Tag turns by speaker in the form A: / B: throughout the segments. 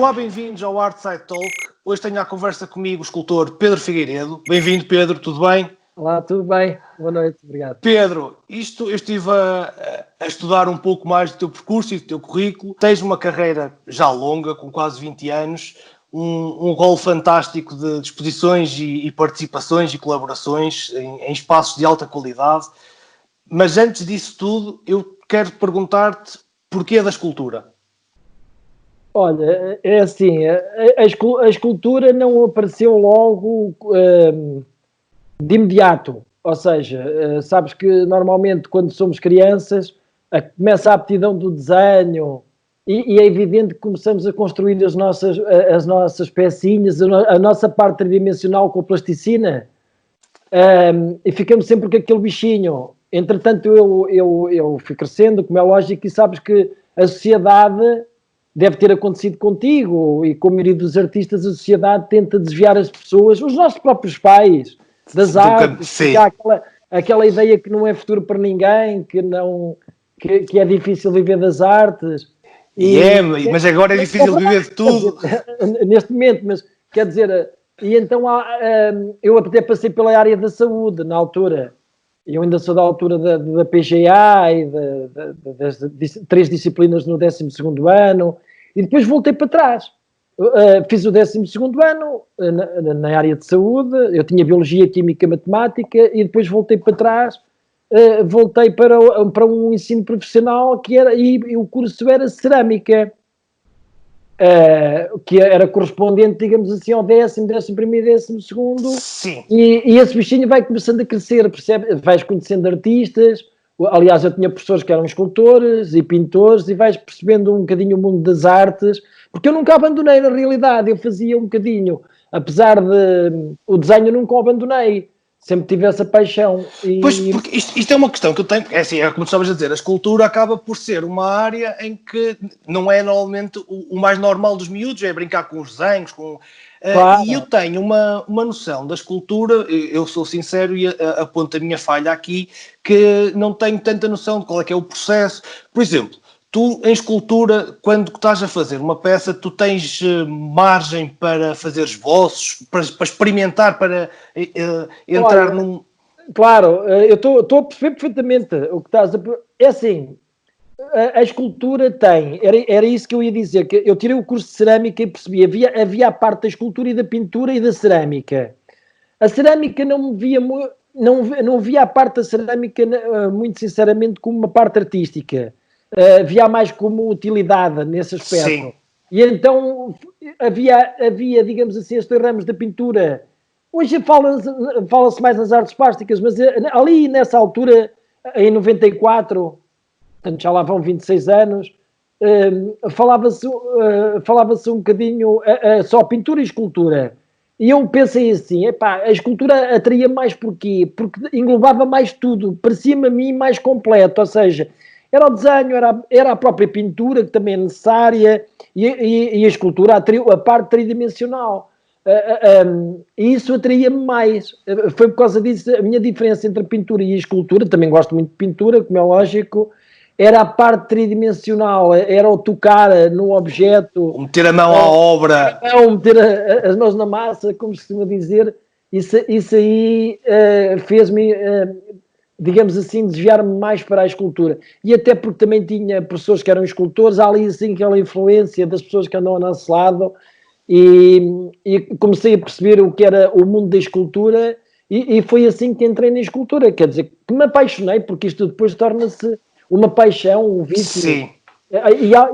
A: Olá, bem-vindos ao Artside Talk. Hoje tenho à conversa comigo o escultor Pedro Figueiredo. Bem-vindo, Pedro, tudo bem?
B: Olá, tudo bem? Boa noite, obrigado.
A: Pedro, eu estive a estudar um pouco mais do teu percurso e do teu currículo. Tens uma carreira já longa, com quase 20 anos, um rol fantástico de exposições e participações e colaborações em espaços de alta qualidade. Mas antes disso tudo, eu quero perguntar-te porquê da escultura?
B: Olha, é assim, a escultura não apareceu logo de imediato. Ou seja, sabes que normalmente quando somos crianças começa a aptidão do desenho e é evidente que começamos a construir as nossas pecinhas, a nossa parte tridimensional com a plasticina e ficamos sempre com aquele bichinho. Entretanto, eu fui crescendo, como é lógico, e sabes que a sociedade deve ter acontecido contigo, e com a maioria dos artistas, a sociedade tenta desviar as pessoas, os nossos próprios pais, das artes, porque há aquela ideia que não é futuro para ninguém, que é difícil viver das artes.
A: Mas agora é difícil viver de tudo.
B: Dizer, neste momento, mas quer dizer, e então eu até passei pela área da saúde na altura. Eu ainda sou da altura da PGA e das 3 disciplinas no 12º ano, e depois voltei para trás. Fiz o 12º ano na área de saúde, eu tinha Biologia, Química, Matemática, e depois voltei para trás, voltei para um ensino profissional e o curso era Cerâmica, que era correspondente, digamos assim, ao 10º, 11º e 12º.
A: Sim.
B: E esse bichinho vai começando a crescer, percebe? Vais conhecendo artistas. Aliás, eu tinha professores que eram escultores e pintores, e vais percebendo um bocadinho o mundo das artes, porque eu nunca abandonei, na realidade. Eu fazia um bocadinho, apesar de o desenho, eu nunca o abandonei, sempre tive essa paixão.
A: Pois, porque isto é uma questão que eu tenho, é assim, é como estavas a dizer, a escultura acaba por ser uma área em que não é normalmente o mais normal dos miúdos, é brincar com os desenhos,
B: Claro.
A: E eu tenho uma noção da escultura, eu sou sincero e aponto a minha falha aqui, que não tenho tanta noção de qual é que é o processo. Por exemplo, tu em escultura, quando estás a fazer uma peça, tu tens margem para fazer esboços, para experimentar, para entrar.
B: Olha, num... Claro, eu estou a perceber perfeitamente o que estás a... É assim, a escultura tem, era isso que eu ia dizer, que eu tirei o curso de cerâmica e percebi, havia a parte da escultura e da pintura e da cerâmica. A cerâmica não via a parte da cerâmica, muito sinceramente, como uma parte artística. Via mais como utilidade nesse aspecto.
A: Sim.
B: E então havia, digamos assim, estes ramos da pintura. Hoje fala-se mais nas artes plásticas, mas ali nessa altura, em 94, portanto já lá vão 26 anos, falava-se um bocadinho só pintura e escultura. E eu pensei assim, a escultura atraía mais porquê? Porque englobava mais tudo, parecia-me a mim mais completo, ou seja, era o desenho, era a própria pintura, que também é necessária, e a escultura, a parte tridimensional. E isso atraía-me mais. Foi por causa disso a minha diferença entre a pintura e a escultura. Também gosto muito de pintura, como é lógico. Era a parte tridimensional, era o tocar no objeto,
A: o meter a mão à obra,
B: meter as mãos na massa, como se costuma dizer. Isso aí fez-me, digamos assim, desviar-me mais para a escultura. E até porque também tinha professores que eram escultores, há ali assim aquela influência das pessoas que andam ao nosso lado. E comecei a perceber o que era o mundo da escultura, e foi assim que entrei na escultura. Quer dizer, que me apaixonei, porque isto depois torna-se uma paixão, um vício.
A: Sim.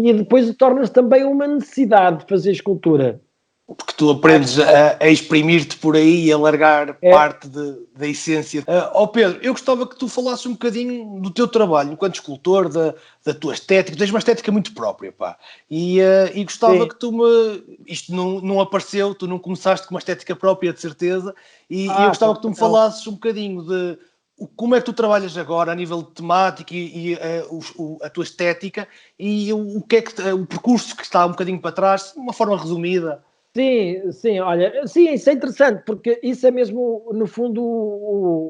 B: E depois torna-se também uma necessidade de fazer escultura.
A: Porque tu aprendes a exprimir-te por aí e a largar parte da essência. Pedro, eu gostava que tu falasses um bocadinho do teu trabalho enquanto escultor, da tua estética. Tu tens uma estética muito própria, pá. E gostava que tu me... Isto não apareceu, tu não começaste com uma estética própria, de certeza. E eu gostava que tu me falasses um bocadinho de como é que tu trabalhas agora a nível de temática e a tua estética, e o que é o percurso que está um bocadinho para trás, de uma forma resumida.
B: Sim, olha, sim, isso é interessante, porque isso é mesmo, no fundo,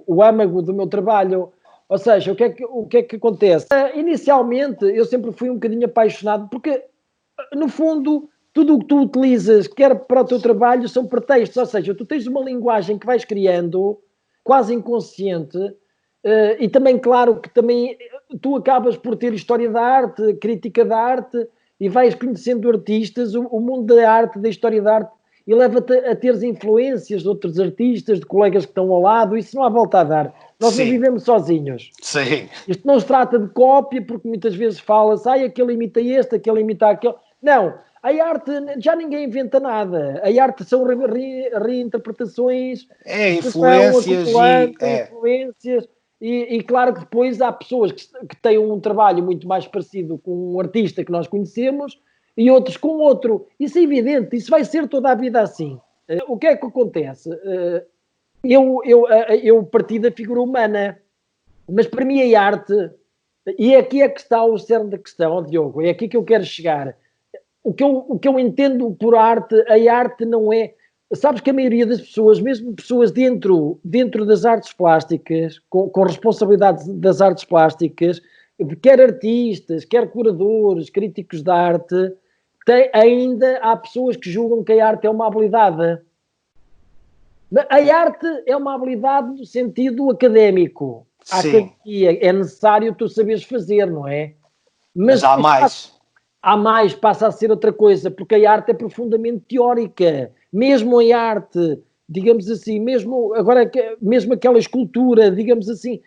B: o âmago do meu trabalho. Ou seja, o que é que acontece? Inicialmente, eu sempre fui um bocadinho apaixonado, porque, no fundo, tudo o que tu utilizas, quer para o teu trabalho, são pretextos, ou seja, tu tens uma linguagem que vais criando, quase inconsciente, e também, claro, que também tu acabas por ter história da arte, crítica da arte, e vais conhecendo artistas, o mundo da arte, da história da arte, e leva-te a teres influências de outros artistas, de colegas que estão ao lado, isso não há volta a dar. Nós não vivemos sozinhos.
A: Sim.
B: Isto não se trata de cópia, porque muitas vezes fala-se, aquele imita este, aquele imita aquele. Não, a arte, já ninguém inventa nada. A arte são reinterpretações,
A: influências
B: influências. E claro que depois há pessoas que têm um trabalho muito mais parecido com um artista que nós conhecemos e outros com outro. Isso é evidente, isso vai ser toda a vida assim. O que é que acontece? Eu parti da figura humana, mas para mim a arte, e aqui é que está o cerne da questão, Diogo, é aqui que eu quero chegar. O que eu entendo por arte, a arte não é... Sabes que a maioria das pessoas, mesmo pessoas dentro das artes plásticas, com responsabilidade das artes plásticas, quer artistas, quer curadores, críticos de arte, ainda há pessoas que julgam que a arte é uma habilidade. A arte é uma habilidade no sentido académico. A academia é necessário tu saberes fazer, não é?
A: Mas há mais.
B: Há mais, passa a ser outra coisa, porque a arte é profundamente teórica. Mesmo em arte, digamos assim, mesmo aquela escultura, digamos assim,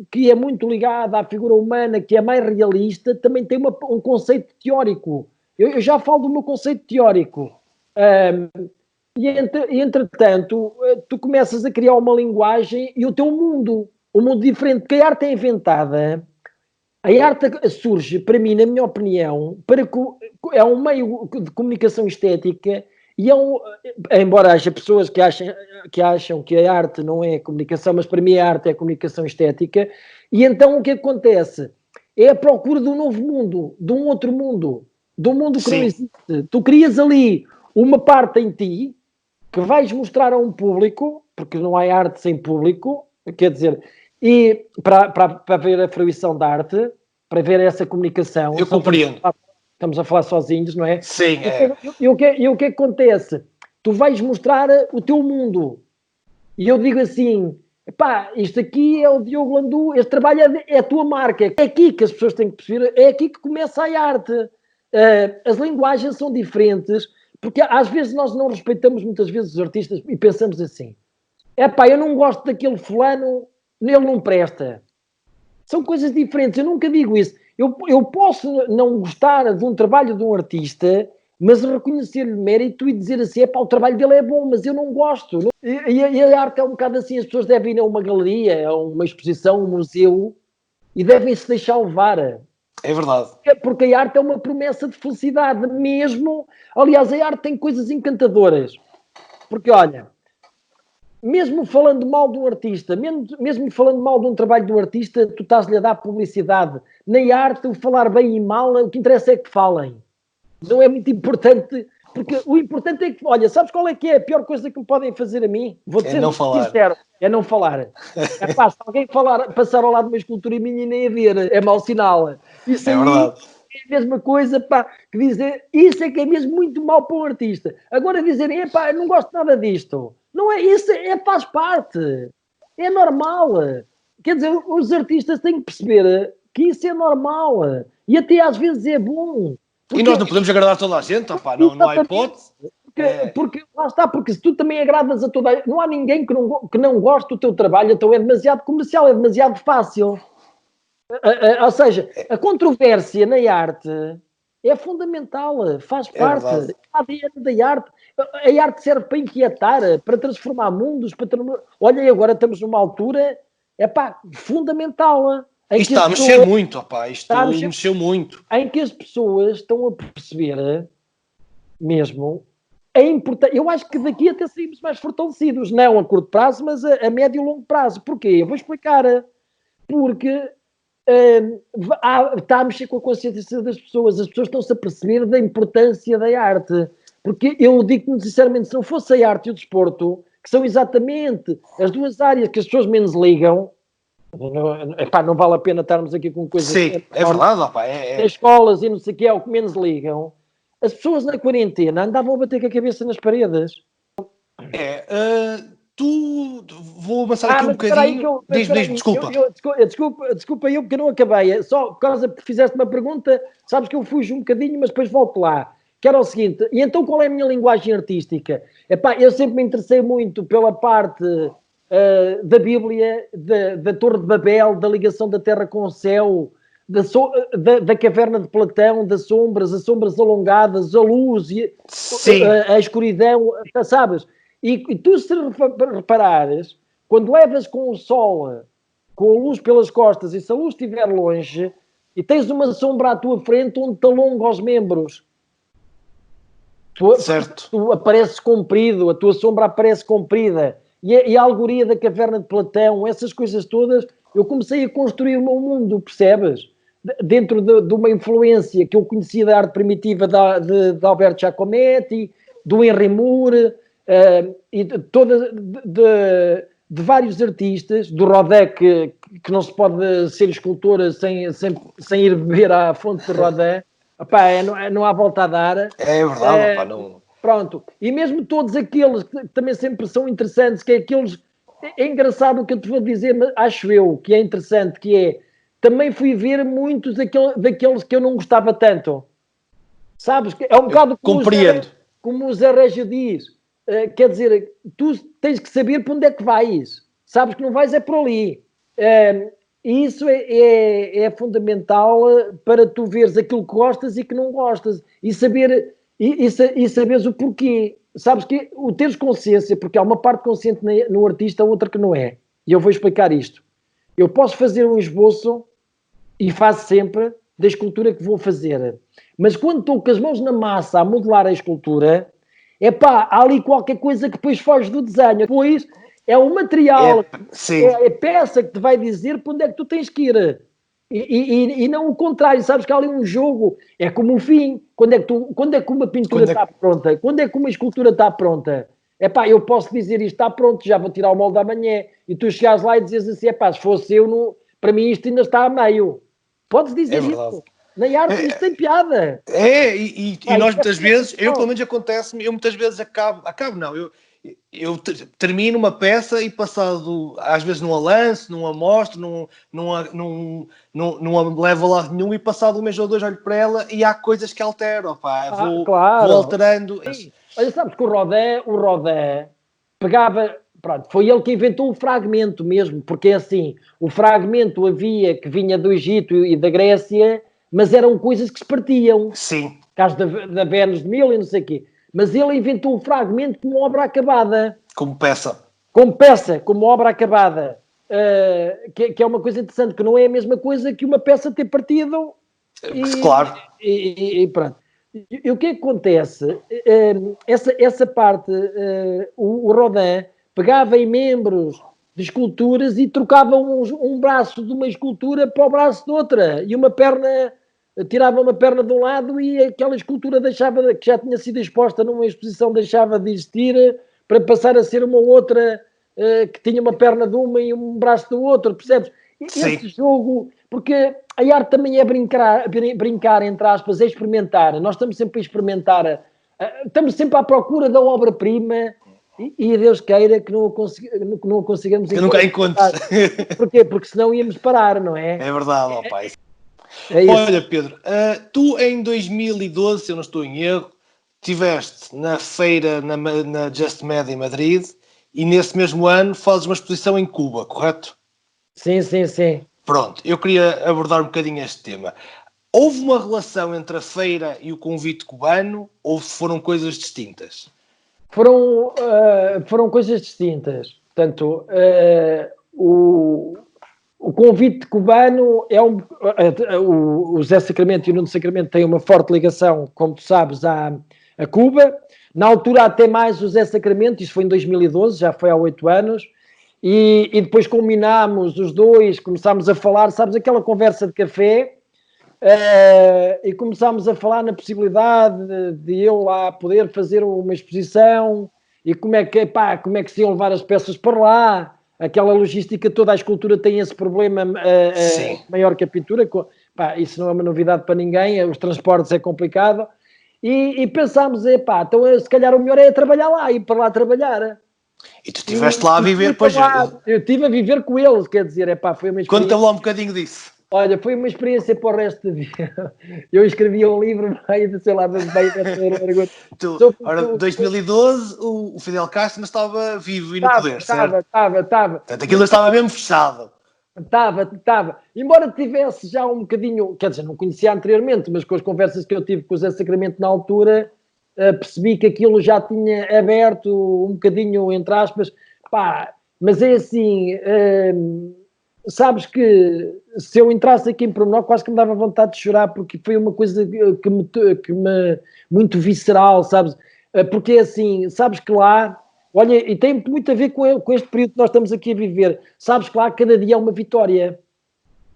B: que é muito ligada à figura humana, que é mais realista, também tem um conceito teórico. Eu já falo do meu conceito teórico. E entretanto, tu começas a criar uma linguagem e o teu mundo, um mundo diferente, porque a arte é inventada. A arte surge, para mim, na minha opinião, é um meio de comunicação estética e embora haja pessoas que acham que a arte não é comunicação, mas para mim a arte é comunicação estética, e então o que acontece? É a procura de um novo mundo, de um outro mundo, de um mundo que não existe. Tu crias ali uma parte em ti que vais mostrar a um público, porque não há arte sem público, quer dizer... E para ver a fruição da arte, para ver essa comunicação...
A: Eu compreendo.
B: Estamos a falar sozinhos, não é?
A: Sim,
B: E o que acontece? Tu vais mostrar o teu mundo. E eu digo assim, isto aqui é o Diogo Landu, este trabalho é a tua marca. É aqui que as pessoas têm que perceber, é aqui que começa a arte. As linguagens são diferentes, porque às vezes nós não respeitamos muitas vezes os artistas e pensamos assim, eu não gosto daquele fulano... Ele não presta. São coisas diferentes. Eu nunca digo isso. Eu posso não gostar de um trabalho de um artista, mas reconhecer-lhe mérito e dizer assim, o trabalho dele é bom, mas eu não gosto. E a arte é um bocado assim, as pessoas devem ir a uma galeria, a uma exposição, um museu, e devem-se deixar levar.
A: É verdade.
B: Porque a arte é uma promessa de felicidade mesmo. Aliás, a arte tem coisas encantadoras. Porque, olha... Mesmo falando mal de um artista, mesmo falando mal de um trabalho de um artista, tu estás-lhe a dar publicidade. Na arte, o falar bem e mal, o que interessa é que falem. Não é muito importante, porque o importante é que, olha, sabes qual é que é a pior coisa que me podem fazer a mim? Vou dizer sincero, é não falar. Se alguém passar ao lado de uma escultura minha e nem a ver, é mau sinal. Isso
A: é verdade.
B: É a mesma coisa, que dizer, isso é que é mesmo muito mau para um artista. Agora dizerem, eu não gosto nada disto. Não é isso, faz parte. É normal. Quer dizer, os artistas têm que perceber que isso é normal. E até às vezes é bom.
A: E nós não podemos agradar toda a gente, não há hipótese.
B: Porque lá está, porque se tu também agradas a toda a gente, não há ninguém que não goste do teu trabalho, então é demasiado comercial, é demasiado fácil. Ou seja, a controvérsia na arte é fundamental, faz parte. É ADN da arte. A arte serve para inquietar, para transformar mundos. Olha, agora estamos numa altura fundamental.
A: Isto está a mexer muito, isto mexeu muito.
B: Em que as pessoas estão a perceber mesmo a importância. Eu acho que daqui até saímos mais fortalecidos, não a curto prazo, mas a médio e longo prazo. Porquê? Eu vou explicar. Porque está a mexer com a consciência das pessoas. As pessoas estão-se a perceber da importância da arte. Porque eu digo-me sinceramente, se não fosse a arte e o desporto, que são exatamente as duas áreas que as pessoas menos ligam, não vale a pena estarmos aqui com coisas...
A: Sim, é verdade.
B: As escolas e não sei o que é o que menos ligam. as pessoas na quarentena andavam a bater com a cabeça nas paredes.
A: Vou avançar aqui um bocadinho. Diz, desculpa.
B: Desculpa eu, porque eu não acabei. Só por causa que fizeste uma pergunta, sabes que eu fujo um bocadinho, mas depois volto lá. Que era o seguinte, e então qual é a minha linguagem artística? Epá, eu sempre me interessei muito pela parte da Bíblia, da Torre de Babel, da ligação da terra com o céu, da caverna de Platão, das sombras, as sombras alongadas, a luz, a escuridão, sabes? E tu, se reparares, quando levas com o sol, com a luz pelas costas, e se a luz estiver longe, e tens uma sombra à tua frente onde te alonga os membros, tu apareces comprido, a tua sombra aparece comprida, e a alegoria da caverna de Platão, essas coisas todas, eu comecei a construir o meu mundo, percebes? Dentro de uma influência que eu conhecia da arte primitiva de Alberto Giacometti, do Henry Moore, e de vários artistas, do Rodin, que não se pode ser escultor sem ir beber à fonte de Rodin. Epá, não há volta a dar.
A: É verdade, pá, não...
B: Pronto. E mesmo todos aqueles que também sempre são interessantes, que é aqueles... É engraçado o que eu te vou dizer, mas acho eu que é interessante, que é... Também fui ver muitos daqueles que eu não gostava tanto. Sabes? É um bocado como o Zé Régio diz. Quer dizer, tu tens que saber para onde é que vais. Sabes que não vais é por ali. E isso é fundamental para tu veres aquilo que gostas e que não gostas. E saberes o porquê. Sabes que o teres consciência, porque há uma parte consciente no artista, outra que não é. E eu vou explicar isto. Eu posso fazer um esboço, e faço sempre, da escultura que vou fazer. Mas quando estou com as mãos na massa a modelar a escultura, há ali qualquer coisa que depois foge do desenho. Depois é o material, é a peça que te vai dizer para onde é que tu tens que ir. E não o contrário, sabes que há ali um jogo, é como o fim. Quando é que uma pintura está pronta? Quando é que uma escultura está pronta? Eu posso dizer isto está pronto, já vou tirar o molde amanhã. E tu chegares lá e dizes assim, se fosse eu, para mim isto ainda está a meio. Podes dizer isso. Na arte isto tem piada.
A: E nós muitas vezes, pelo menos acontece-me, eu muitas vezes eu termino uma peça e passado, às vezes num lance, num amostra, não levo a lado nenhum, e passado um mês ou dois olho para ela e há coisas que alteram, vou alterando.
B: Olha, sabes que o Rodin pegava, pronto, foi ele que inventou o fragmento mesmo, porque é assim, o fragmento havia que vinha do Egito e da Grécia, mas eram coisas que se partiam.
A: Sim.
B: Caso da Vênus de Milo e não sei o quê. Mas ele inventou o fragmento como obra acabada.
A: Como peça,
B: como obra acabada. Que é uma coisa interessante, que não é a mesma coisa que uma peça ter partido.
A: Claro.
B: E pronto. E o que é que acontece? Essa parte, o Rodin pegava em membros de esculturas e trocava um braço de uma escultura para o braço de outra. E uma perna... tirava uma perna de um lado e aquela escultura que já tinha sido exposta numa exposição, deixava de existir para passar a ser uma outra que tinha uma perna de uma e um braço do outro, percebes? Esse jogo, porque a arte também é brincar, entre aspas, é experimentar. Nós estamos sempre a experimentar, estamos sempre à procura da obra-prima e a Deus queira que não o consigamos
A: encontrar. Nunca encontro.
B: Porquê? Porque senão íamos parar, não é?
A: É verdade, ó pai. Olha, Pedro, tu em 2012, se eu não estou em erro, estiveste na feira na Just Med em Madrid e nesse mesmo ano fazes uma exposição em Cuba, correto?
B: Sim.
A: Pronto, eu queria abordar um bocadinho este tema. Houve uma relação entre a feira e o convite cubano ou foram coisas distintas?
B: Foram coisas distintas. Portanto, o convite cubano o José Sacramento e o Nuno Sacramento têm uma forte ligação, como tu sabes, a Cuba. Na altura até mais o José Sacramento, isso foi em 2012, já foi há 8 anos, e depois combinámos os dois, começámos a falar, sabes, aquela conversa de café, e começámos a falar na possibilidade de eu lá poder fazer uma exposição, e como é que se iam levar as peças para lá. Aquela logística toda, a escultura tem esse problema maior que a pintura. Isso não é uma novidade para ninguém, os transportes é complicado. E pensámos, epá, então se calhar o melhor é trabalhar lá, ir para lá trabalhar.
A: E tu estiveste lá a viver, pois.
B: Eu estive a viver com eles, quer dizer, epá, foi uma experiência.
A: Conta-me lá um bocadinho disso.
B: Olha, foi uma experiência para o resto da vida. Eu escrevia um livro, sei lá,
A: Ora, 2012, o Fidel Castro estava vivo e no poder, certo?
B: Estava.
A: Portanto, aquilo estava mesmo fechado.
B: Estava. Embora tivesse já um bocadinho, quer dizer, não conhecia anteriormente, mas com as conversas que eu tive com o Zé Sacramento na altura, percebi que aquilo já tinha aberto um bocadinho, entre aspas, pá, mas é assim, sabes que se eu entrasse aqui em pormenor, quase que me dava vontade de chorar, porque foi uma coisa que me muito visceral, sabes? Porque é assim, sabes que lá, olha, e tem muito a ver com este período que nós estamos aqui a viver, sabes que lá cada dia é uma vitória.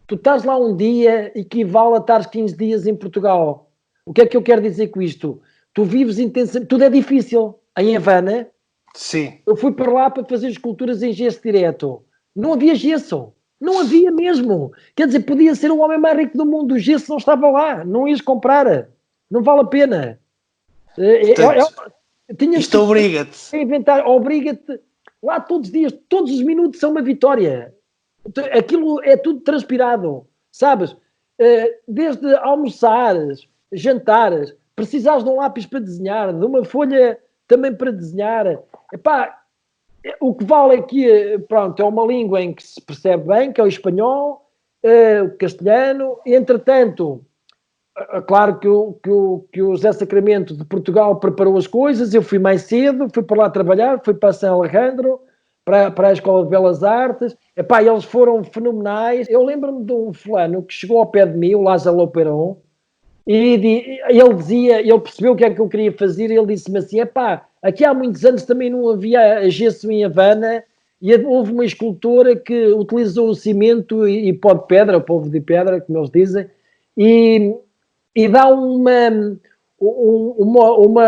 B: Tu estás lá um dia equivale a estar 15 dias em Portugal. O que é que eu quero dizer com isto? Tu vives intensamente, tudo é difícil. Em Havana,
A: sim,
B: eu fui para lá para fazer esculturas em gesso direto. Não havia gesso. Não havia mesmo. Quer dizer, podia ser o homem mais rico do mundo. O gesso não estava lá. Não ias comprar. Não vale a pena.
A: Portanto, isto obriga-te.
B: Obriga-te. Lá todos os dias, todos os minutos são uma vitória. Aquilo é tudo transpirado. Sabes? Desde almoçares, jantares, precisares de um lápis para desenhar, de uma folha também para desenhar. Epá, o que vale é que, pronto, é uma língua em que se percebe bem, que é o espanhol, o castelhano, e entretanto, claro que o José Sacramento de Portugal preparou as coisas, eu fui mais cedo, fui para lá trabalhar, fui para São Alejandro, para a Escola de Belas Artes, epá, eles foram fenomenais. Eu lembro-me de um fulano que chegou ao pé de mim, o Lázaro Loperon, e ele percebeu o que é que eu queria fazer, e ele disse-me assim, epá, aqui há muitos anos também não havia gesso em Havana, e houve uma escultora que utilizou o cimento e pó de pedra, o povo de pedra, como eles dizem, e dá uma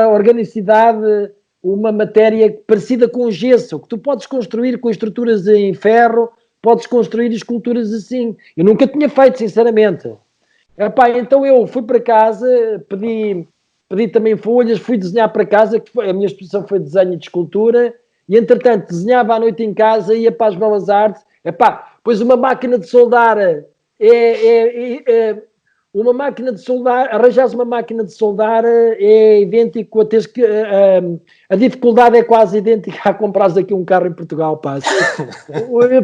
B: organicidade, uma matéria parecida com o gesso, que tu podes construir com estruturas em ferro, podes construir esculturas assim. Eu nunca tinha feito, sinceramente. Epá, então eu fui para casa, pedi também folhas, fui desenhar para casa, que a minha exposição foi de desenho e de escultura, e entretanto desenhava à noite em casa, ia para as Belas Artes, epá, pois uma máquina de soldar uma máquina de soldar, arranjares uma máquina de soldar é idêntico a teres que a dificuldade é quase idêntica a comprares aqui um carro em Portugal, pá.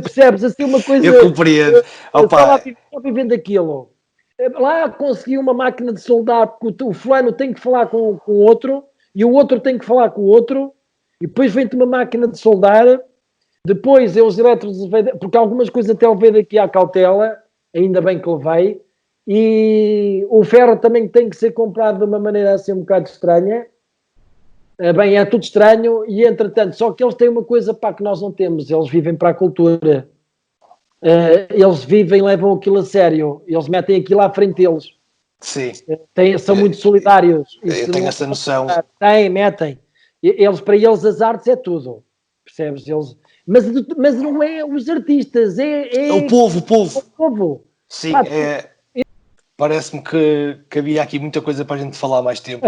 B: Percebes assim uma coisa?
A: Eu compreendo.
B: Só vivendo aquilo. Lá consegui uma máquina de soldar, porque o fulano tem que falar com o outro, e o outro tem que falar com o outro, e depois vem-te uma máquina de soldar, depois os elétrons, porque algumas coisas até levei daqui à cautela, ainda bem que levei, e o ferro também tem que ser comprado de uma maneira assim um bocado estranha. Bem, é tudo estranho, e entretanto, só que eles têm uma coisa para que nós não temos, eles vivem para a cultura. Eles vivem, levam aquilo a sério, eles metem aquilo à frente deles.
A: Sim.
B: São muito solidários.
A: Eu tenho essa noção.
B: Metem. Para eles as artes é tudo. Percebes? Mas não é os artistas, é
A: o povo.
B: O povo.
A: Sim, parece-me que havia aqui muita coisa para a gente falar mais tempo.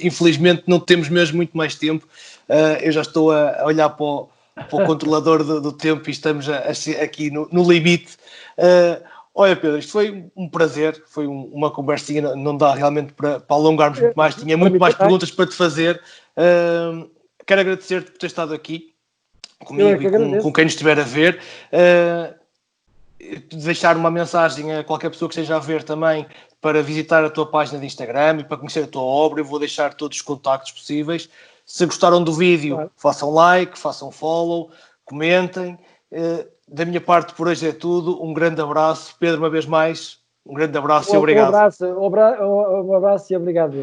A: Infelizmente não temos mesmo muito mais tempo. Eu já estou a olhar para o controlador do tempo e estamos aqui no limite. Olha, Pedro, isto foi um prazer, foi uma conversinha, não dá realmente para alongarmos muito mais, tinha muito mais perguntas para te fazer. Quero agradecer-te por ter estado aqui comigo e com quem nos estiver a ver. Deixar uma mensagem a qualquer pessoa que esteja a ver também para visitar a tua página de Instagram e para conhecer a tua obra. Eu vou deixar todos os contactos possíveis. Se gostaram do vídeo, façam like, façam follow, comentem. Da minha parte por hoje é tudo. Um grande abraço. Pedro, uma vez mais, um grande abraço e obrigado.
B: Um abraço e obrigado.